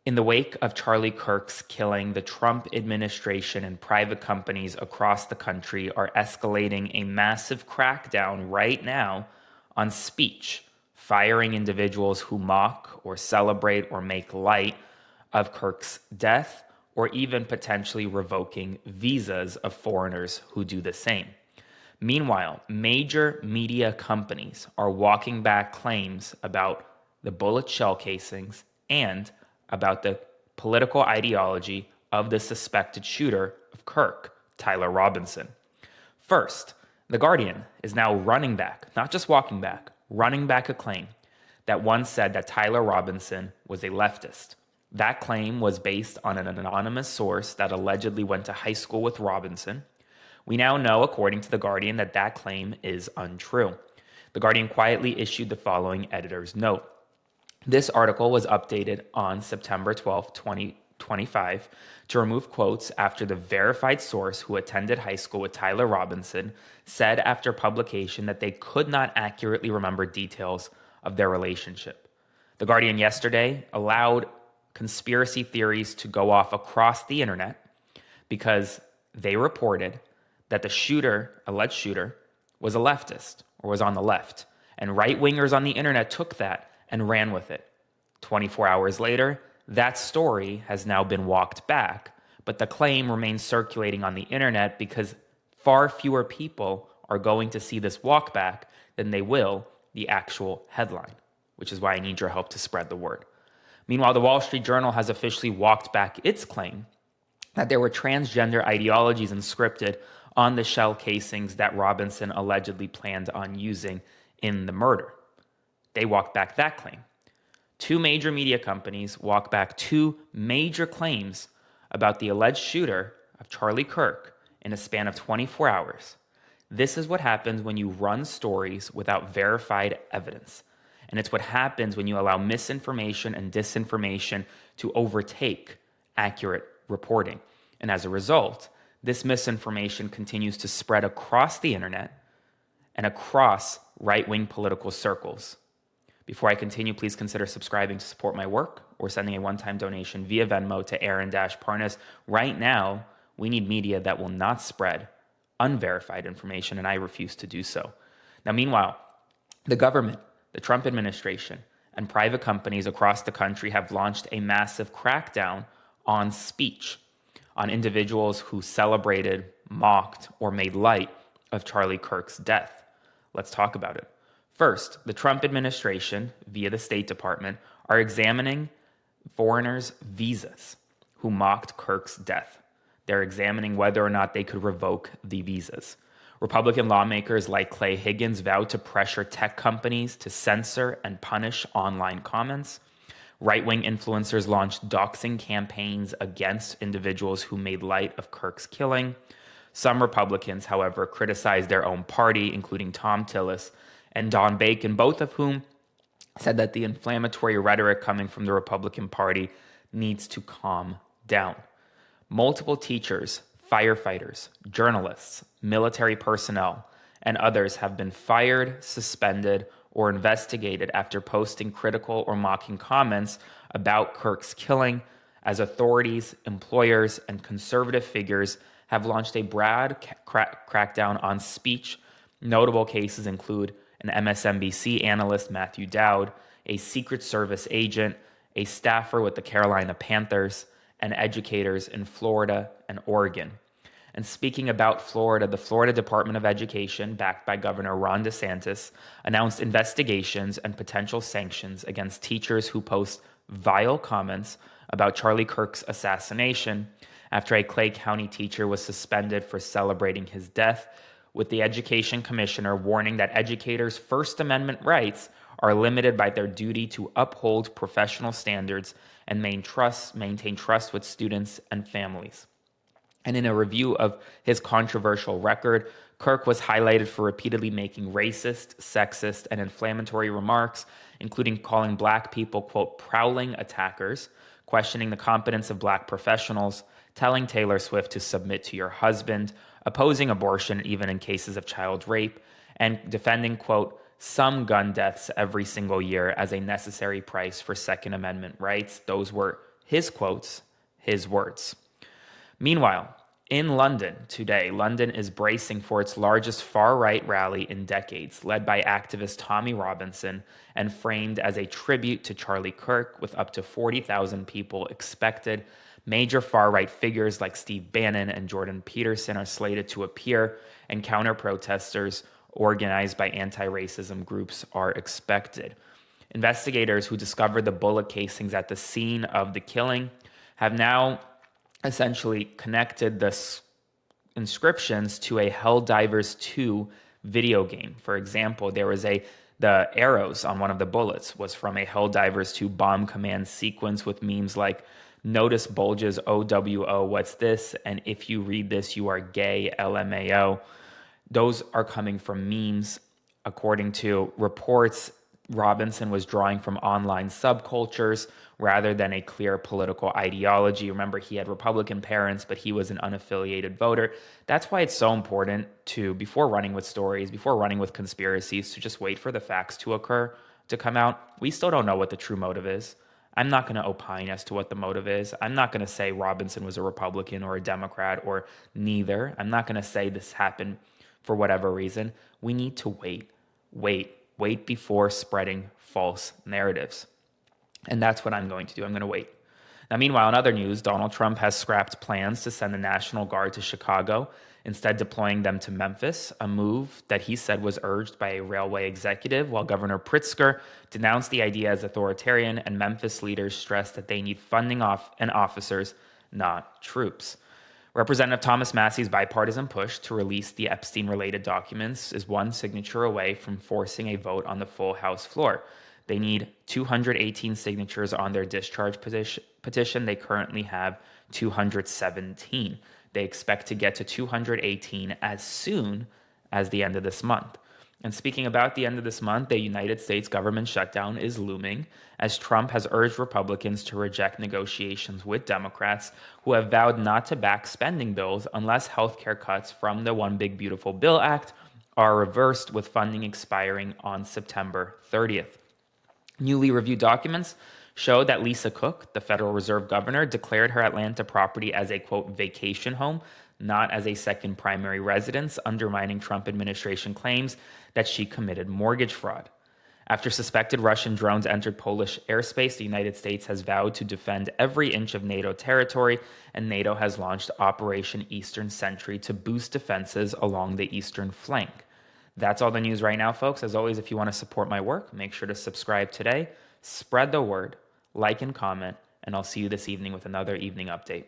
In the wake of Charlie Kirk's killing, the Trump administration and private companies across the country are escalating a massive crackdown right now on speech, firing individuals who mock or celebrate or make light of Kirk's death, or even potentially revoking visas of foreigners who do the same. Meanwhile, major media companies are walking back claims about the bullet shell casings and about the political ideology of the suspected shooter of Kirk, Tyler Robinson. First, The Guardian is now running back, not just walking back, running back a claim that once said that Tyler Robinson was a leftist. That claim was based on an anonymous source that allegedly went to high school with Robinson. We now know, according to The Guardian, that that claim is untrue. The Guardian quietly issued the following editor's note. This article was updated on September 12, 2025, to remove quotes after the verified source who attended high school with Tyler Robinson said after publication that they could not accurately remember details of their relationship. The Guardian yesterday allowed conspiracy theories to go off across the internet because they reported that the shooter, alleged shooter, was a leftist or was on the left. And right-wingers on the internet took that and ran with it. 24 hours later, that story has now been walked back, but the claim remains circulating on the internet because far fewer people are going to see this walk back than they will the actual headline, which is why I need your help to spread the word. Meanwhile, the Wall Street Journal has officially walked back its claim that there were transgender ideologies inscripted on the shell casings that Robinson allegedly planned on using in the murder. They walked back that claim. Two major media companies walked back two major claims about the alleged shooter of Charlie Kirk in a span of 24 hours. This is what happens when you run stories without verified evidence. And it's what happens when you allow misinformation and disinformation to overtake accurate reporting. And as a result, this misinformation continues to spread across the internet and across right-wing political circles. Before I continue, please consider subscribing to support my work or sending a one-time donation via Venmo to Aaron-Parnas. Right now, we need media that will not spread unverified information, and I refuse to do so. Now, meanwhile, the government, the Trump administration, and private companies across the country have launched a massive crackdown on speech, on individuals who celebrated, mocked, or made light of Charlie Kirk's death. Let's talk about it. First, the Trump administration, via the State Department, are examining foreigners' visas who mocked Kirk's death. They're examining whether or not they could revoke the visas. Republican lawmakers like Clay Higgins vowed to pressure tech companies to censor and punish online comments. Right-wing influencers launched doxing campaigns against individuals who made light of Kirk's killing. Some Republicans, however, criticized their own party, including Tom Tillis and Don Bacon, both of whom said that the inflammatory rhetoric coming from the Republican Party needs to calm down. Multiple teachers, firefighters, journalists, military personnel, and others have been fired, suspended, or investigated after posting critical or mocking comments about Kirk's killing, as authorities, employers, and conservative figures have launched a broad crackdown on speech. Notable cases include an MSNBC analyst, Matthew Dowd, a Secret Service agent, a staffer with the Carolina Panthers, and educators in Florida and Oregon. And speaking about Florida, the Florida Department of Education, backed by Governor Ron DeSantis, announced investigations and potential sanctions against teachers who post vile comments about Charlie Kirk's assassination after a Clay County teacher was suspended for celebrating his death, with the education commissioner warning that educators' First Amendment rights are limited by their duty to uphold professional standards and maintain trust with students and families. And in a review of his controversial record, Kirk was highlighted for repeatedly making racist, sexist, and inflammatory remarks, including calling black people, quote, prowling attackers, questioning the competence of black professionals, telling Taylor Swift to submit to your husband, opposing abortion even in cases of child rape, and defending, quote, some gun deaths every single year as a necessary price for Second Amendment rights. Those were His quotes, his words. Meanwhile, in London today, London is bracing for its largest far-right rally in decades, led by activist Tommy Robinson and framed as a tribute to Charlie Kirk, with up to 40,000 people expected. Major far-right figures like Steve Bannon and Jordan Peterson are slated to appear, and counter-protesters organized by anti-racism groups are expected. Investigators who discovered the bullet casings at the scene of the killing have now essentially connected the inscriptions to a Helldivers 2 video game. For example, the arrows on one of the bullets was from a Helldivers 2 bomb command sequence with memes like "Notice bulges OWO, what's this?" and "If you read this, you are gay, LMAO." Those are coming from memes. According to reports, Robinson was drawing from online subcultures rather than a clear political ideology. Remember, he had Republican parents, but he was an unaffiliated voter. That's why it's so important to, before running with stories, before running with conspiracies, to just wait for the facts to occur, to come out. We still don't know what the true motive is. I'm not going to opine as to what the motive is. I'm not going to say Robinson was a Republican or a Democrat or neither. I'm not going to say this happened for whatever reason. We need to wait before spreading false narratives. And that's what I'm going to do. I'm going to wait. Now, meanwhile, in other news, Donald Trump has scrapped plans to send the National Guard to Chicago, instead deploying them to Memphis, a move that he said was urged by a railway executive, while Governor Pritzker denounced the idea as authoritarian, and Memphis leaders stressed that they need funding and officers, not troops. Representative Thomas Massey's bipartisan push to release the Epstein-related documents is one signature away from forcing a vote on the full House floor. They need 218 signatures on their discharge petition. They currently have 217. They expect to get to 218 as soon as the end of this month. And speaking about the end of this month, the United States government shutdown is looming, as Trump has urged Republicans to reject negotiations with Democrats, who have vowed not to back spending bills unless healthcare cuts from the One Big Beautiful Bill Act are reversed, with funding expiring on September 30th. Newly reviewed documents show that Lisa Cook, the Federal Reserve governor, declared her Atlanta property as a, quote, vacation home, not as a second primary residence, undermining Trump administration claims that she committed mortgage fraud. After suspected Russian drones entered Polish airspace, the United States has vowed to defend every inch of NATO territory, and NATO has launched Operation Eastern Sentry to boost defenses along the eastern flank. That's all the news right now, folks. As always, if you want to support my work, make sure to subscribe today, spread the word, like and comment, and I'll see you this evening with another evening update.